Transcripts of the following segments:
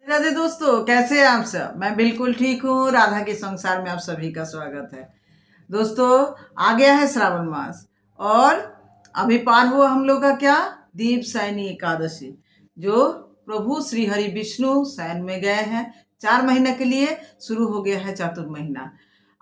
राधे दोस्तों, कैसे हैं आप सब। मैं बिल्कुल ठीक हूँ। राधा के संसार में आप सभी का स्वागत है। दोस्तों, आ गया है श्रावण मास और अभी पार हुआ हम लोग का क्या, दीप शयनी एकादशी, जो प्रभु श्री हरि विष्णु शयन में गए हैं। 4 महीने के लिए शुरू हो गया है चतुर्महीना।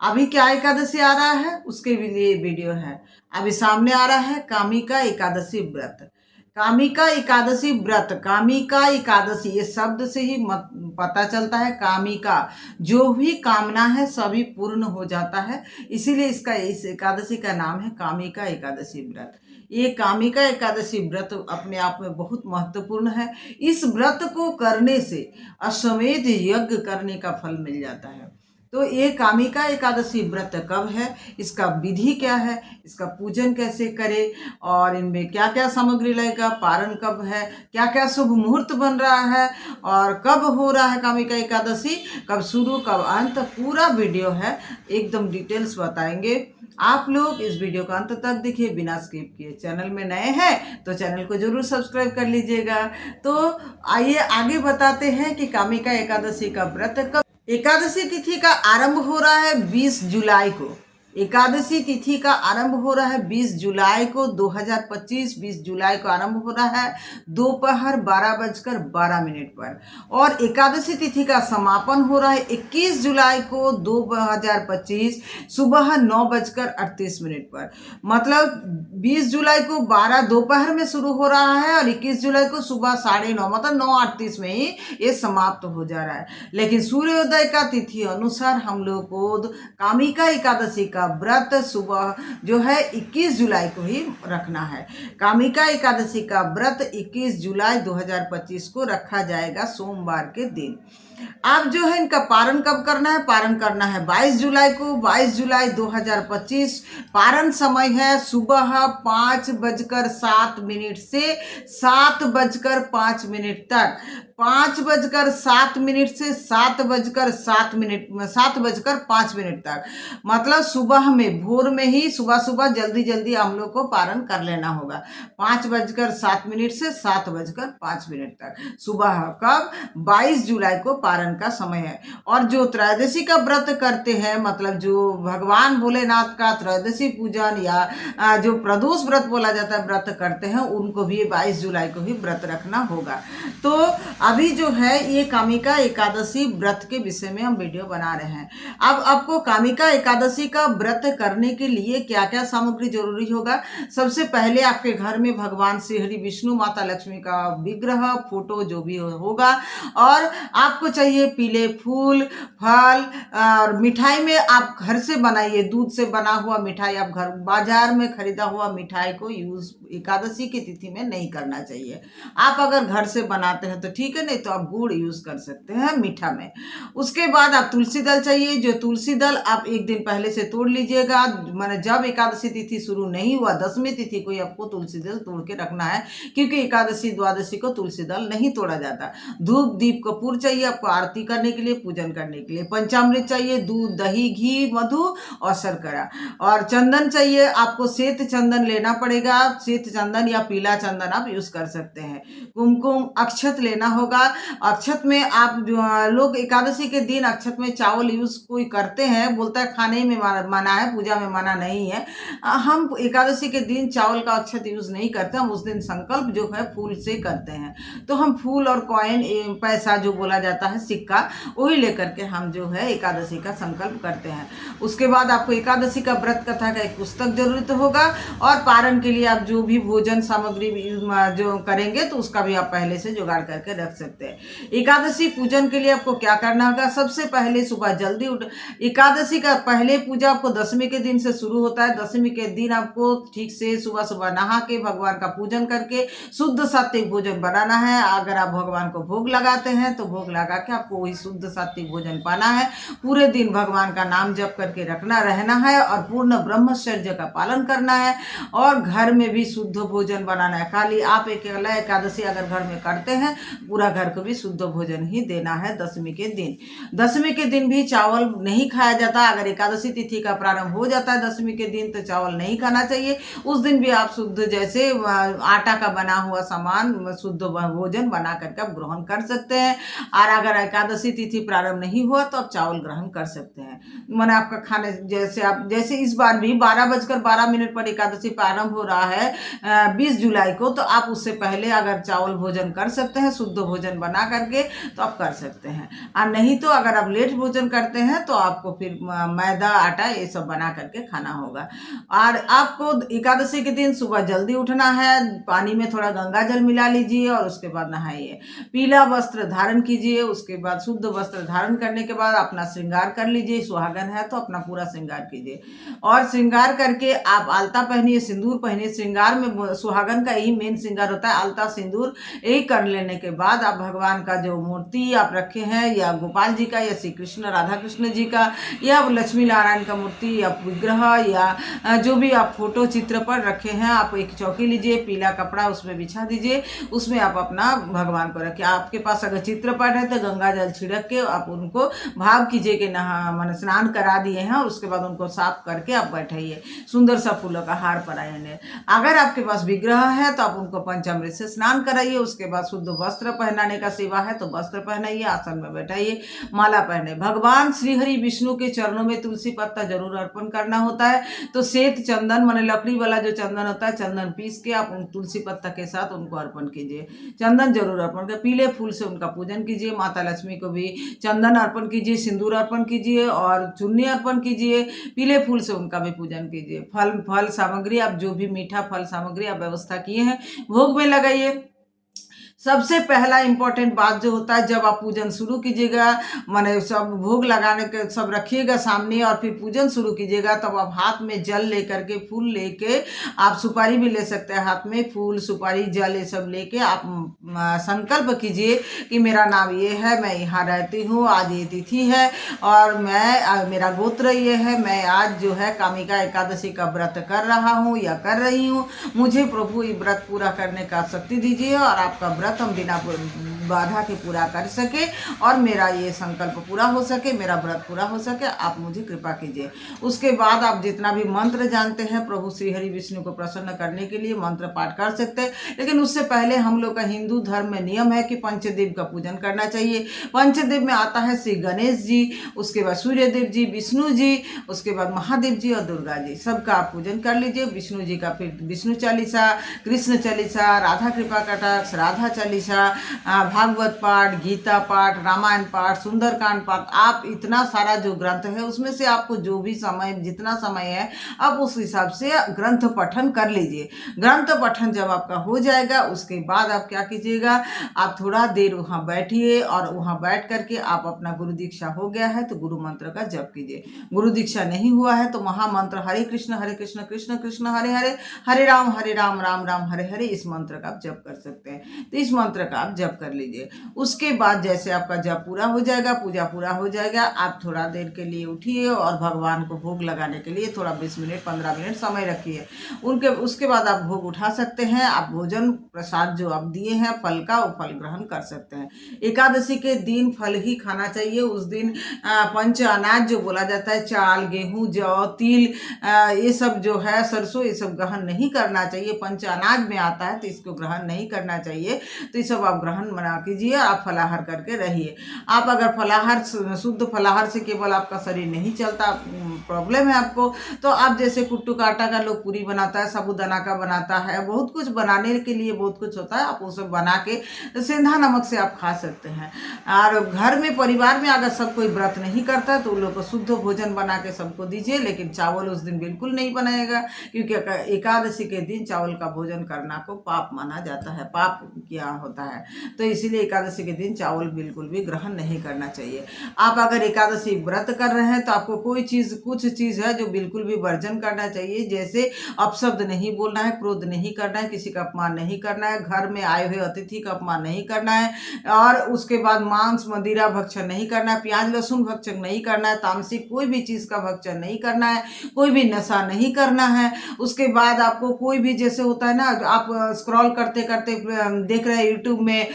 अभी क्या एकादशी आ रहा है उसके लिए वीडियो है। अभी सामने आ रहा है कामिका एकादशी व्रत। कामिका एकादशी व्रत, कामिका एकादशी, ये शब्द से ही पता चलता है कामिका, जो भी कामना है सभी पूर्ण हो जाता है। इसीलिए इस एकादशी का नाम है कामिका एकादशी व्रत। ये कामिका एकादशी व्रत अपने आप में बहुत महत्वपूर्ण है। इस व्रत को करने से अश्वमेध यज्ञ करने का फल मिल जाता है। तो ये कामिका एकादशी व्रत कब है, इसका विधि क्या है, इसका पूजन कैसे करें और इनमें क्या क्या सामग्री लगेगा, पारण कब है, क्या क्या शुभ मुहूर्त बन रहा है और कब हो रहा है कामिका एकादशी, कब शुरू कब अंत, पूरा वीडियो है, एकदम डिटेल्स बताएंगे। आप लोग इस वीडियो का अंत तक देखिए बिना स्किप किए। चैनल में नए हैं तो चैनल को जरूर सब्सक्राइब कर लीजिएगा। तो आइए आगे बताते हैं कि कामिका एकादशी का व्रत कब। एकादशी तिथि का आरंभ हो रहा है 20 जुलाई को। एकादशी तिथि का आरंभ हो रहा है 20 जुलाई को 2025। 20 जुलाई को आरंभ हो रहा है दोपहर 12:12 पर और एकादशी तिथि का समापन हो रहा है 21 जुलाई को 2025 सुबह 9:38 पर। मतलब 20 जुलाई को 12 दोपहर में शुरू हो रहा है और 21 जुलाई को सुबह 9:30 मतलब 9:38 में ही ये समाप्त हो जा रहा है। लेकिन सूर्योदय का तिथि अनुसार हम लोग को कामिका एकादशी का व्रत सुबह जो है 21 जुलाई को ही रखना है। कामिका एकादशी का व्रत 21 जुलाई 2025 को रखा जाएगा, सोमवार के दिन। अब जो है इनका पारण कब करना है, पारण करना है 22 जुलाई को। 22 जुलाई 2025 पारण समय है सुबह 5:07 से 7:05 तक। 5:07 से 7:05 तक, मतलब सुबह में, भोर में ही, सुबह सुबह जल्दी जल्दी हम लोग को पारण कर लेना होगा। 5:07 से 7:05 तक सुबह, कब, 22 जुलाई को पारण का समय है। और जो त्रयोदशी का व्रत करते हैं, मतलब जो भगवान भोलेनाथ का त्रयोदशी पूजन या जो प्रदोष व्रत बोला जाता है व्रत करते हैं, उनको भी 22 जुलाई को ही व्रत रखना होगा। तो अभी जो है ये कामिका एकादशी व्रत के विषय में हम वीडियो बना रहे हैं। अब आपको कामिका एकादशी का व्रत करने के लिए क्या क्या सामग्री जरूरी होगा। सबसे पहले आपके घर में भगवान श्री हरि विष्णु, माता लक्ष्मी का विग्रह, फोटो जो भी होगा, और आपको चाहिए पीले फूल, फल और मिठाई में आप घर से बनाइए। दूध से बना हुआ मिठाई, आप घर बाजार में खरीदा हुआ मिठाई को यूज एकादशी की तिथि में नहीं करना चाहिए। आप अगर घर से बनाते हैं तो ठीक है, नहीं तो आप गुड़ यूज कर सकते हैं मीठा में। उसके बाद आप तुलसी दल चाहिए। जो तुलसी दल आप एक दिन पहले से तोड़ लीजिएगा। मैंने जब एकादशी तिथि शुरू नहीं हुआ, 10वीं तिथि को ही आपको तुलसी दल तोड़ के रखना है, क्योंकि एकादशी द्वादशी को तुलसी दल नहीं तोड़ा जाता। धूप दीप कपूर चाहिए आपको आरती करने के लिए, पूजन करने के लिए। पंचामृत चाहिए, दूध, दही, घी, मधु और शर्करा। और चंदन चाहिए आपको, श्वेत चंदन लेना पड़ेगा। श्वेत चंदन या पीला चंदन आप यूज कर सकते हैं। कुमकुम, अक्षत लेना होगा। अक्षत में आप जो लोग एकादशी के दिन अक्षत में चावल यूज कोई करते हैं, बोलता है खाने में मना है, पूजा में मना नहीं है। हम एकादशी के दिन चावल का अक्षत यूज नहीं करते। हम उस दिन संकल्प जो है फूल से करते हैं। तो हम फूल और कॉइन, पैसा जो बोला जाता है, सिक्का, वही लेकर के हम जो है एकादशी का संकल्प करते हैं। उसके बाद आपको एकादशी का व्रत कथा का एक पुस्तक जरूरत होगा और पारण के लिए आप जो भी भोजन सामग्री जो करेंगे तो उसका भी आप पहले से जुगाड़ करके रख सकते हैं। एकादशी पूजन के लिए आपको क्या करना होगा। सबसे पहले सुबह जल्दी उठ, एकादशी का पहले पूजा आपको 10वीं के दिन से शुरू होता है। 10वीं के दिन आपको ठीक से सुबह सुबह नहा के भगवान का पूजन करके शुद्ध सात्विक भोजन बनाना है। अगर आप भगवान को भोग लगाते हैं तो भोग लगा के आपको वही शुद्ध सात्विक भोजन पाना है। पूरे दिन भगवान का नाम जप करके रहना है और पूर्ण ब्रह्मचर्य का पालन करना है और घर में भी शुद्ध भोजन बनाना है। खाली आप अकेला एकादशी अगर घर में करते हैं, पूरा कूड़ा घर को भी शुद्ध भोजन ही देना है दशमी के दिन। दशमी के दिन भी चावल नहीं खाया जाता। अगर एकादशी तिथि का प्रारंभ हो जाता है दशमी के दिन तो चावल नहीं खाना चाहिए। उस दिन भी आप शुद्ध जैसे आटा का बना हुआ सामान शुद्ध भोजन बना करके आप ग्रहण कर सकते हैं। और अगर एकादशी तिथि प्रारंभ नहीं हुआ तो आप चावल ग्रहण कर सकते हैं। मैंने आपका खाने जैसे इस बार भी 12:12 पर एकादशी प्रारंभ हो रहा है 20 जुलाई को, तो आप उससे पहले अगर चावल भोजन कर सकते हैं शुद्ध भोजन बना करके तो आप कर सकते हैं। और नहीं तो अगर आप लेट भोजन करते हैं तो आपको फिर मैदा आटा ये सब बना करके खाना होगा। और आपको एकादशी के दिन सुबह जल्दी उठना है, पानी में थोड़ा गंगा जल मिला लीजिए और उसके बाद नहाइए। पीला वस्त्र धारण कीजिए, उसके बाद शुद्ध वस्त्र धारण करने के बाद अपना श्रृंगार कर लीजिए। सुहागन है तो अपना पूरा श्रृंगार कीजिए और श्रृंगार करके आप आलता पहनिए, सिंदूर पहनिए। श्रृंगार में सुहागन का यही मेन श्रृंगार होता है, आलता सिंदूर। यही कर लेने के बाद आप भगवान का जो मूर्ति आप रखे हैं या गोपाल जी का या श्री कृष्ण राधा कृष्ण जी का या लक्ष्मी नारायण का मूर्ति या विग्रह या जो भी आप फोटो चित्र पर रखे हैं, आप एक चौकी लीजिए, पीला कपड़ा उसमें बिछा दीजिए, उसमें आप अपना भगवान को रखिए। आपके पास अगर चित्रपट है तो गंगा जल छिड़क के आप उनको भाव कीजिए कि मान स्नान करा दिए हैं और उसके बाद उनको साफ करके आप बैठाइए। सुंदर सा फूलों का हार पहनाइए। अगर आपके पास विग्रह है तो आप उनको पंचामृत से स्नान कराइए। उसके बाद शुद्ध वस्त्र पहनाने का सेवा है तो वस्त्र पहनाइए, आसन में बैठाइए, माला पहने। भगवान श्री हरि विष्णु के चरणों में तुलसी पत्ता जरूर अर्पण करना होता है। तो श्वेत चंदन माने लकड़ी वाला जो चंदन होता है, चंदन पीस के आप उन तुलसी पत्ता के साथ उनको अर्पण कीजिए। चंदन जरूर अर्पण कर, पीले फूल से उनका पूजन कीजिए। माता लक्ष्मी को भी चंदन अर्पण कीजिए, सिंदूर अर्पण कीजिए और चुन्नी अर्पण कीजिए। पीले फूल से उनका भी पूजन कीजिए। फल सामग्री आप जो भी मीठा फल सामग्री आप व्यवस्था किए हैं भोग में लगाइए। सबसे पहला इंपॉर्टेंट बात जो होता है, जब आप पूजन शुरू कीजिएगा, माने सब भोग लगाने के सब रखिएगा सामने और फिर पूजन शुरू कीजिएगा, तब आप हाथ में जल लेकर के, फूल लेके, आप सुपारी भी ले सकते हैं हाथ में, फूल सुपारी जल ये सब लेके आप संकल्प कीजिए कि मेरा नाम ये है, मैं यहाँ रहती हूँ, आज ये तिथि है और मेरा गोत्र ये है, मैं आज जो है कामिका एकादशी का व्रत कर रहा हूँ या कर रही हूँ। मुझे प्रभु ये व्रत पूरा करने का शक्ति दीजिए और आपका व्रत हम बिना बाधा के पूरा कर सके और मेरा ये संकल्प पूरा हो सके, मेरा व्रत पूरा हो सके, आप मुझे कृपा कीजिए। उसके बाद आप जितना भी मंत्र जानते हैं प्रभु श्री हरि विष्णु को प्रसन्न करने के लिए मंत्र पाठ कर सकते हैं। लेकिन उससे पहले हम लोग का हिंदू धर्म में नियम है कि पंचदेव का पूजन करना चाहिए। पंचदेव में आता है श्री गणेश जी, उसके बाद सूर्य देव जी, विष्णु जी, उसके बाद महादेव जी और दुर्गा जी, सबका आप पूजन कर लीजिए। विष्णु जी का फिर विष्णु चालीसा, कृष्ण चालीसा, राधा कृपा कटाक्ष, राधा चालीसा, भागवत पाठ, गीता पाठ, रामायण पाठ, सुंदरकांड पाठ, आप इतना सारा जो ग्रंथ है उसमें से आपको जो भी समय, जितना समय है आप उस हिसाब से ग्रंथ पठन कर लीजिए। ग्रंथ पठन जब आपका हो जाएगा उसके बाद आप क्या कीजिएगा, आप थोड़ा देर वहाँ बैठिए और वहाँ बैठ करके आप अपना गुरु दीक्षा हो गया है तो गुरु मंत्र का जप कीजिए। गुरु दीक्षा नहीं हुआ है तो महामंत्र हरे कृष्ण कृष्ण कृष्ण हरे हरे, हरे राम राम राम हरे हरे, इस मंत्र का आप जप कर सकते हैं। तो इस मंत्र का आप जप कर लीजिए। उसके बाद जैसे आपका जप पूरा हो जाएगा, पूजा पूरा हो जाएगा, आप थोड़ा देर के लिए उठिए और भगवान को भोग लगाने के लिए थोड़ा 20 मिनट 15 मिनट समय रखिए। उसके बाद आप भोग उठा सकते हैं। आप भोजन प्रसाद जो आप दिए हैं फल का, वो फल ग्रहण कर सकते हैं। एकादशी के दिन फल ही खाना चाहिए। उस दिन पंच अनाज जो बोला जाता है, चाल, गेहूं, जौ, तिल, ये सब जो है, सरसों, ये सब ग्रहण नहीं करना चाहिए। पंच अनाज में आता है तो इसको ग्रहण नहीं करना चाहिए। तो ये सब आप ग्रहण मना कीजिए, आप फलाहार करके रहिए। आप अगर फलाहार, शुद्ध फलाहार से केवल आपका शरीर नहीं चलता, प्रॉब्लम है आपको, तो आप जैसे कुट्टू का आटा का लोग पूरी बनाता है, साबूदाना का बनाता है, बहुत कुछ बनाने के लिए बहुत कुछ होता है, आप वो सब बना के सेंधा नमक से आप खा सकते हैं। और घर में परिवार में अगर सब कोई व्रत नहीं करता तो उन लोग को शुद्ध भोजन बना के सबको दीजिए, लेकिन चावल उस दिन बिल्कुल नहीं बनाएगा, क्योंकि एकादशी के दिन चावल का भोजन करना को पाप माना जाता है, पाप किया होता है। तो इसीलिए एकादशी के दिन चावल बिल्कुल भी ग्रहण नहीं करना चाहिए। आप अगर एकादशी व्रत कर रहे हैं तो आपको कुछ चीज़ है जो बिल्कुल भी वर्जन करना चाहिए। जैसे अपशब्द नहीं बोलना है, क्रोध नहीं करना है, किसी का अपमान नहीं करना है, घर में आए हुए अतिथि का अपमान नहीं करना है, और उसके बाद मांस मदिरा भक्षण नहीं करना है, प्याज लहसुन भक्षण नहीं करना है, तामसिक कोई भी चीज़ का भक्षण नहीं करना है, कोई भी नशा नहीं करना है। उसके बाद आपको कोई भी, जैसे होता है ना, आप स्क्रॉल करते करते देख रहे हैं यूट्यूब में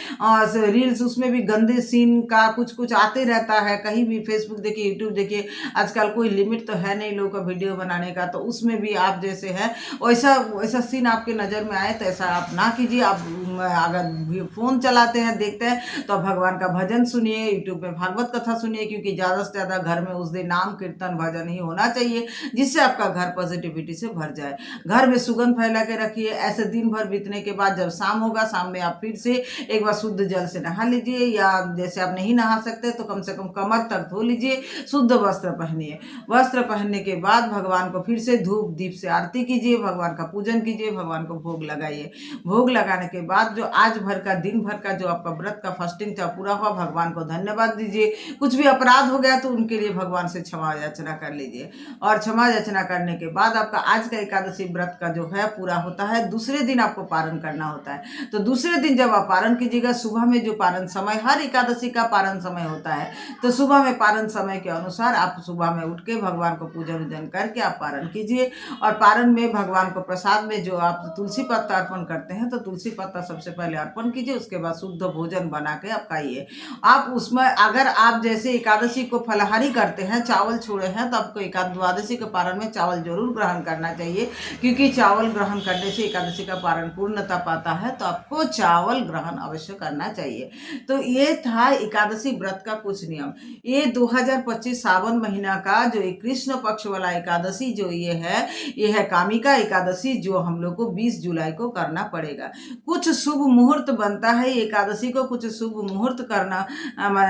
रील्स, उसमें भी गंदे सीन का कुछ कुछ आते रहता है। कहीं भी फेसबुक देखिए, यूट्यूब देखिए, आजकल कोई लिमिट तो है नहीं लोगों का वीडियो बनाने का, तो उसमें भी आप जैसे है वैसा वैसा सीन आपके नज़र में आए तो ऐसा आप ना कीजिए। आप अगर फ़ोन चलाते हैं, देखते हैं, तो आप भगवान का भजन सुनिए, यूट्यूब में भागवत कथा सुनिए, क्योंकि ज़्यादा से ज़्यादा घर में उस दिन नाम कीर्तन भजन ही होना चाहिए, जिससे आपका घर पॉजिटिविटी से भर जाए। घर में सुगंध फैला के रखिए। ऐसे दिन भर बीतने के बाद जब शाम होगा, शाम में आप फिर से एक बार शुद्ध जल से नहा लीजिए, या जैसे आप नहीं नहा सकते तो कम से कम कमर तक धो लीजिए, शुद्ध वस्त्र पहनिए। वस्त्र पहनने के बाद भगवान को फिर से धूप दीप से आरती कीजिए, भगवान का पूजन कीजिए, भगवान को भोग लगाइए। भोग लगाने के बाद जो आज भर का दिन भर का जो आपका व्रत का फास्टिंग था पूरा हुआ, भगवान को धन्यवाद दीजिए। कुछ भी अपराध हो गया तो उनके लिए भगवान से क्षमा याचना कर लीजिए, और क्षमा याचना करने के बाद आपका आज का एकादशी व्रत का जो है पूरा होता है। दूसरे दिन आपको पारण करना होता है। तो दूसरे दिन जब आप पारण कीजिएगा, सुबह में जो पारण समय, हर एकादशी का पारण समय होता है, तो सुबह में पारण समय के अनुसार आप सुबह में उठ के भगवान को पूजन वूजन करके आप पारण कीजिए। और पारण में भगवान को प्रसाद में जो आप तुलसी पत्ता अर्पण करते हैं, तो तुलसी पत्ता सबसे पहले अर्पण कीजिए, उसके बाद शुद्ध भोजन बना के आप खाइए। आप उसमें अगर आप जैसे एकादशी को फलाहारी करते हैं, चावल छोड़े हैं, तो आपको द्वादशी के पारण में चावल जरूर ग्रहण करना चाहिए, क्योंकि चावल ग्रहण करने से एकादशी का पारण पूर्णता पाता है। तो आपको चावल ग्रहण अवश्य करना चाहिए। तो ये था एकादशी व्रत का कुछ नियम। ये 2025 सावन महीना का जो कृष्ण पक्ष वाला एकादशी जो ये है कामिका एकादशी, जो हम लोग को 20 जुलाई को करना पड़ेगा। कुछ शुभ मुहूर्त बनता है एकादशी को, कुछ शुभ मुहूर्त करना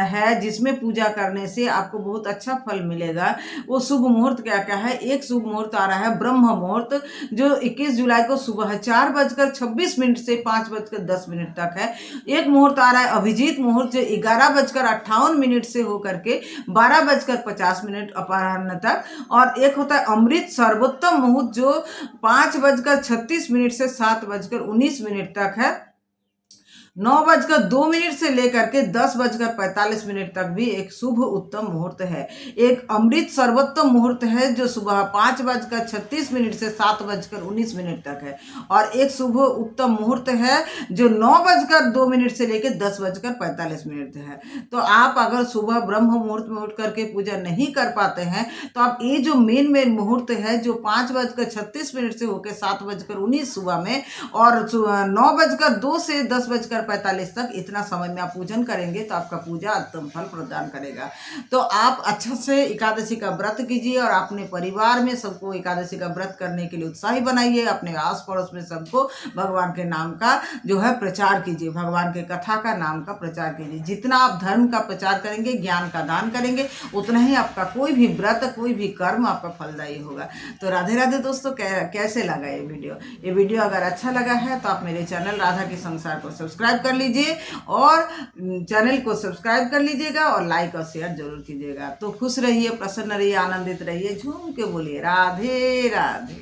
है, जिसमें पूजा करने से आपको बहुत अच्छा फल मिलेगा। वो शुभ मुहूर्त क्या क्या है? एक शुभ मुहूर्त आ रहा है ब्रह्म मुहूर्त, जो 21 जुलाई को सुबह 4:26 से 5:10 तक है। एक मुहूर्त आ रहा है अभिजीत मुहूर्त, जो 11:58 से होकर के 12:50 अपराह्न तक। और एक होता है अमृत सर्वोत्तम मुहूर्त, जो 5:36 से 7:19 तक है। 9:02 से लेकर के 10:45 तक भी एक शुभ उत्तम मुहूर्त है। एक अमृत सर्वोत्तम मुहूर्त है, जो सुबह 5:36 से 7:19 तक है। और एक शुभ उत्तम मुहूर्त है, जो 9:02 से लेकर 10:45 है। तो आप अगर सुबह ब्रह्म मुहूर्त में उठ करके पूजा नहीं कर पाते हैं, तो आप ये जो मेन मुहूर्त है, जो 5:36 से होकर 7:19 सुबह में, और 9:02 से 10:45 तक, इतना समय में आप पूजन करेंगे तो आपका पूजा उत्तम फल प्रदान करेगा। तो आप अच्छा से एकादशी का व्रत कीजिए, और अपने परिवार में सबको एकादशी का व्रत करने के लिए उत्साही बनाइए। अपने आस पड़ोस में सबको भगवान के नाम का जो है प्रचार कीजिए, भगवान के कथा का नाम का प्रचार कीजिए। जितना आप धर्म का प्रचार करेंगे, ज्ञान का दान करेंगे, उतना ही आपका कोई भी व्रत, कोई भी कर्म आपका फलदायी होगा। तो राधे राधे दोस्तों, कैसे लगा ये वीडियो? ये वीडियो अगर अच्छा लगा है तो आप मेरे चैनल राधा की संसार को सब्सक्राइब कर लीजिए, और चैनल को सब्सक्राइब कर लीजिएगा, और लाइक और शेयर जरूर कीजिएगा। तो खुश रहिए, प्रसन्न रहिए, आनंदित रहिए, झूम के बोलिए राधे राधे।